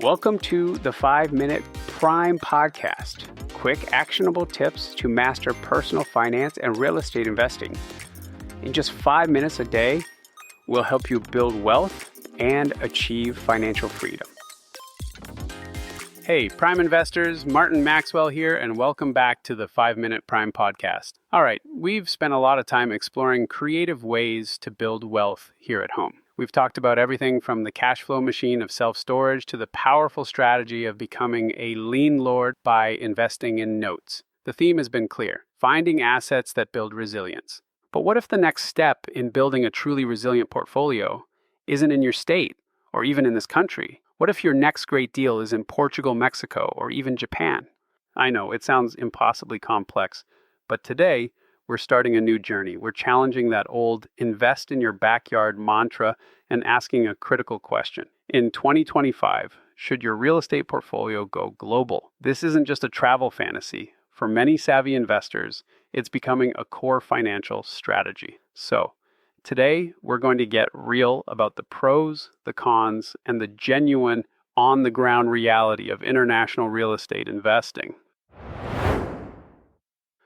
Welcome to the 5-Minute Prime Podcast. Quick, actionable tips to master personal finance and real estate investing. In just 5 minutes a day, we'll help you build wealth and achieve financial freedom. Hey, Prime investors, Martin Maxwell here, and welcome back to the 5-Minute Prime Podcast. All right, we've spent a lot of time exploring creative ways to build wealth here at home. We've talked about everything from the cash flow machine of self-storage to the powerful strategy of becoming a lien lord by investing in notes. The theme has been clear: finding assets that build resilience. But what if the next step in building a truly resilient portfolio isn't in your state or even in this country? What if your next great deal is in Portugal, Mexico, or even Japan? I know it sounds impossibly complex, but today we're starting a new journey. We're challenging that old invest in your backyard mantra and asking a critical question. In 2025, should your real estate portfolio go global? This isn't just a travel fantasy. For many savvy investors, it's becoming a core financial strategy. So, today we're going to get real about the pros, the cons, and the genuine on-the-ground reality of international real estate investing.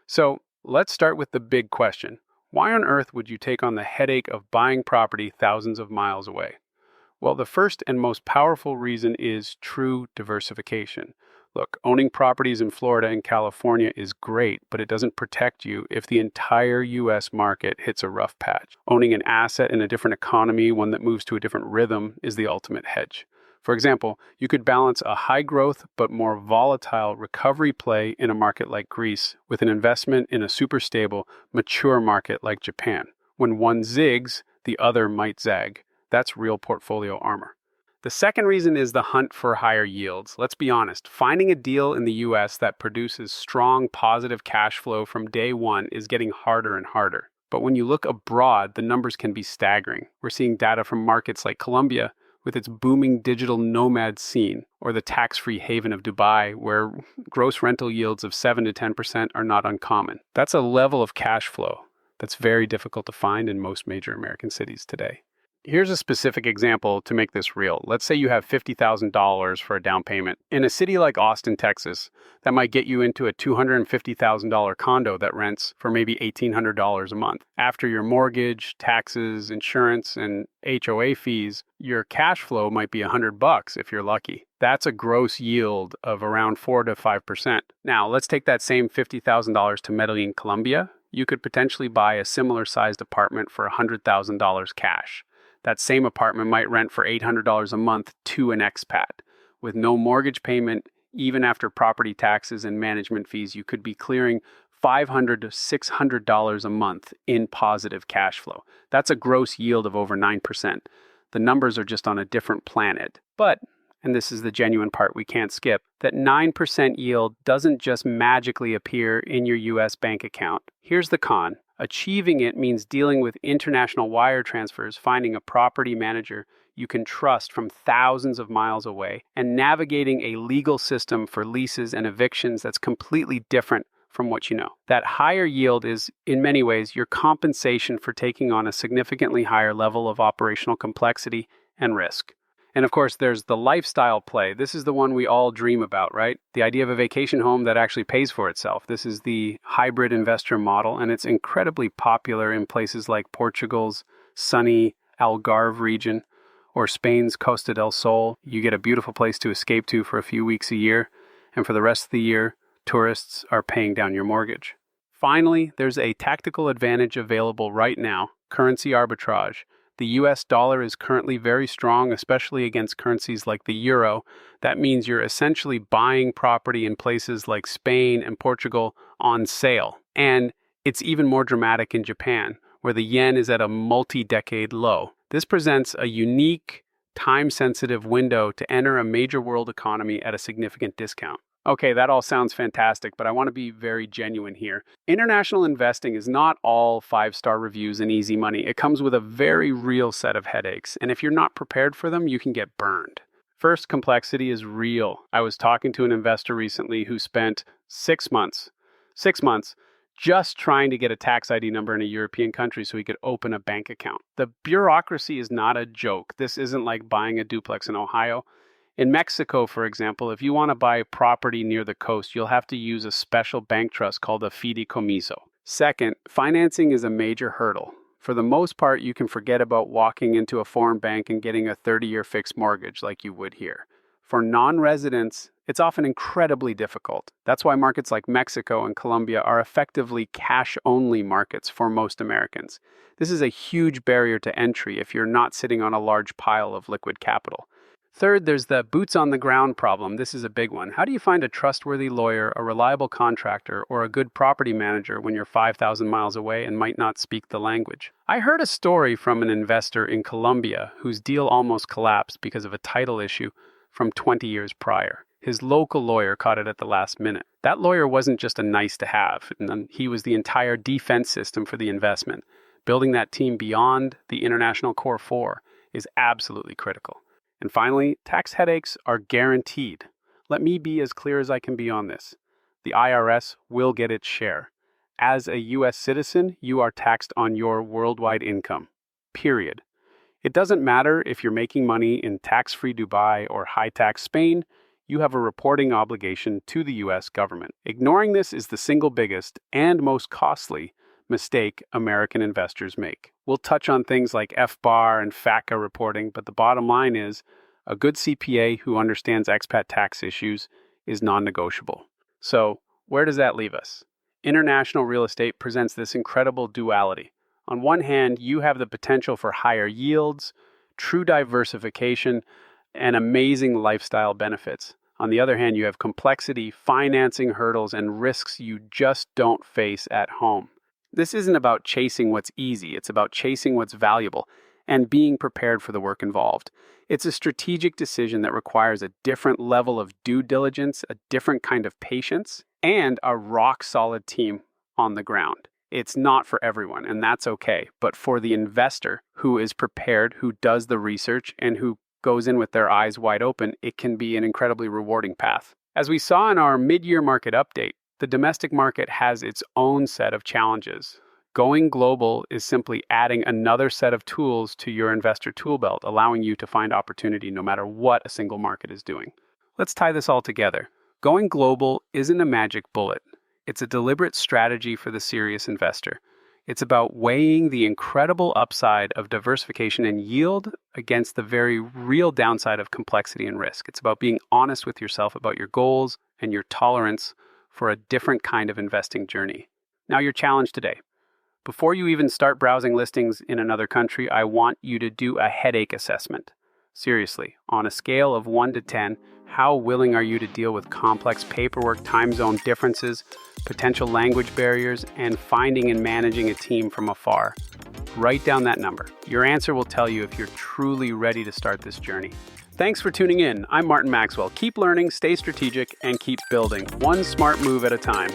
So, let's start with the big question. Why on earth would you take on the headache of buying property thousands of miles away? Well, the first and most powerful reason is true diversification. Look, owning properties in Florida and California is great, but it doesn't protect you if the entire U.S. market hits a rough patch. Owning an asset in a different economy, one that moves to a different rhythm, is the ultimate hedge. For example, you could balance a high-growth but more volatile recovery play in a market like Greece with an investment in a super stable, mature market like Japan. When one zigs, the other might zag. That's real portfolio armor. The second reason is the hunt for higher yields. Let's be honest, finding a deal in the U.S. that produces strong positive cash flow from day one is getting harder and harder. But when you look abroad, the numbers can be staggering. We're seeing data from markets like Colombia, with its booming digital nomad scene, or the tax-free haven of Dubai, where gross rental yields of 7 to 10% are not uncommon. That's a level of cash flow that's very difficult to find in most major American cities today. Here's a specific example to make this real. Let's say you have $50,000 for a down payment. In a city like Austin, Texas, that might get you into a $250,000 condo that rents for maybe $1,800 a month. After your mortgage, taxes, insurance, and HOA fees, your cash flow might be $100 if you're lucky. That's a gross yield of around 4 to 5%. Now, let's take that same $50,000 to Medellín, Colombia. You could potentially buy a similar sized apartment for $100,000 cash. That same apartment might rent for $800 a month to an expat. With no mortgage payment, even after property taxes and management fees, you could be clearing $500 to $600 a month in positive cash flow. That's a gross yield of over 9%. The numbers are just on a different planet. But, and this is the genuine part we can't skip, that 9% yield doesn't just magically appear in your US bank account. Here's the con. Achieving it means dealing with international wire transfers, finding a property manager you can trust from thousands of miles away, and navigating a legal system for leases and evictions that's completely different from what you know. That higher yield is, in many ways, your compensation for taking on a significantly higher level of operational complexity and risk. And of course, there's the lifestyle play. This is the one we all dream about, right? The idea of a vacation home that actually pays for itself. This is the hybrid investor model, and it's incredibly popular in places like Portugal's sunny Algarve region or Spain's Costa del Sol. You get a beautiful place to escape to for a few weeks a year, and for the rest of the year, tourists are paying down your mortgage. Finally, there's a tactical advantage available right now: currency arbitrage. The US dollar is currently very strong, especially against currencies like the euro. That means you're essentially buying property in places like Spain and Portugal on sale. And it's even more dramatic in Japan, where the yen is at a multi-decade low. This presents a unique, time-sensitive window to enter a major world economy at a significant discount. Okay, that all sounds fantastic, but I want to be very genuine here. International investing is not all 5-star reviews and easy money. It comes with a very real set of headaches, and if you're not prepared for them, you can get burned. First, complexity is real. I was talking to an investor recently who spent 6 months just trying to get a tax ID number in a European country so he could open a bank account. The bureaucracy is not a joke. This isn't like buying a duplex in Ohio. In Mexico, for example, if you want to buy property near the coast, you'll have to use a special bank trust called a fideicomiso. Second, financing is a major hurdle. For the most part, you can forget about walking into a foreign bank and getting a 30-year fixed mortgage like you would here. For non-residents, it's often incredibly difficult. That's why markets like Mexico and Colombia are effectively cash-only markets for most Americans. This is a huge barrier to entry if you're not sitting on a large pile of liquid capital. Third, there's the boots on the ground problem. This is a big one. How do you find a trustworthy lawyer, a reliable contractor, or a good property manager when you're 5,000 miles away and might not speak the language? I heard a story from an investor in Colombia whose deal almost collapsed because of a title issue from 20 years prior. His local lawyer caught it at the last minute. That lawyer wasn't just a nice to have, he was the entire defense system for the investment. Building that team beyond the international core four is absolutely critical. And finally, tax headaches are guaranteed. Let me be as clear as I can be on this. The IRS will get its share. As a U.S. citizen, you are taxed on your worldwide income. Period. It doesn't matter if you're making money in tax-free Dubai or high-tax Spain, you have a reporting obligation to the U.S. government. Ignoring this is the single biggest and most costly mistake American investors make. We'll touch on things like FBAR and FATCA reporting, but the bottom line is a good CPA who understands expat tax issues is non-negotiable. So, where does that leave us? International real estate presents this incredible duality. On one hand, you have the potential for higher yields, true diversification, and amazing lifestyle benefits. On the other hand, you have complexity, financing hurdles, and risks you just don't face at home. This isn't about chasing what's easy, it's about chasing what's valuable and being prepared for the work involved. It's a strategic decision that requires a different level of due diligence, a different kind of patience, and a rock-solid team on the ground. It's not for everyone, and that's okay, but for the investor who is prepared, who does the research, and who goes in with their eyes wide open, it can be an incredibly rewarding path. As we saw in our mid-year market update, the domestic market has its own set of challenges. Going global is simply adding another set of tools to your investor tool belt, allowing you to find opportunity no matter what a single market is doing. Let's tie this all together. Going global isn't a magic bullet. It's a deliberate strategy for the serious investor. It's about weighing the incredible upside of diversification and yield against the very real downside of complexity and risk. It's about being honest with yourself about your goals and your tolerance for a different kind of investing journey. Now, your challenge today. Before you even start browsing listings in another country, I want you to do a headache assessment. Seriously, on a scale of 1 to 10, how willing are you to deal with complex paperwork, time zone differences, potential language barriers, and finding and managing a team from afar? Write down that number. Your answer will tell you if you're truly ready to start this journey. Thanks for tuning in. I'm Martin Maxwell. Keep learning, stay strategic, and keep building one smart move at a time.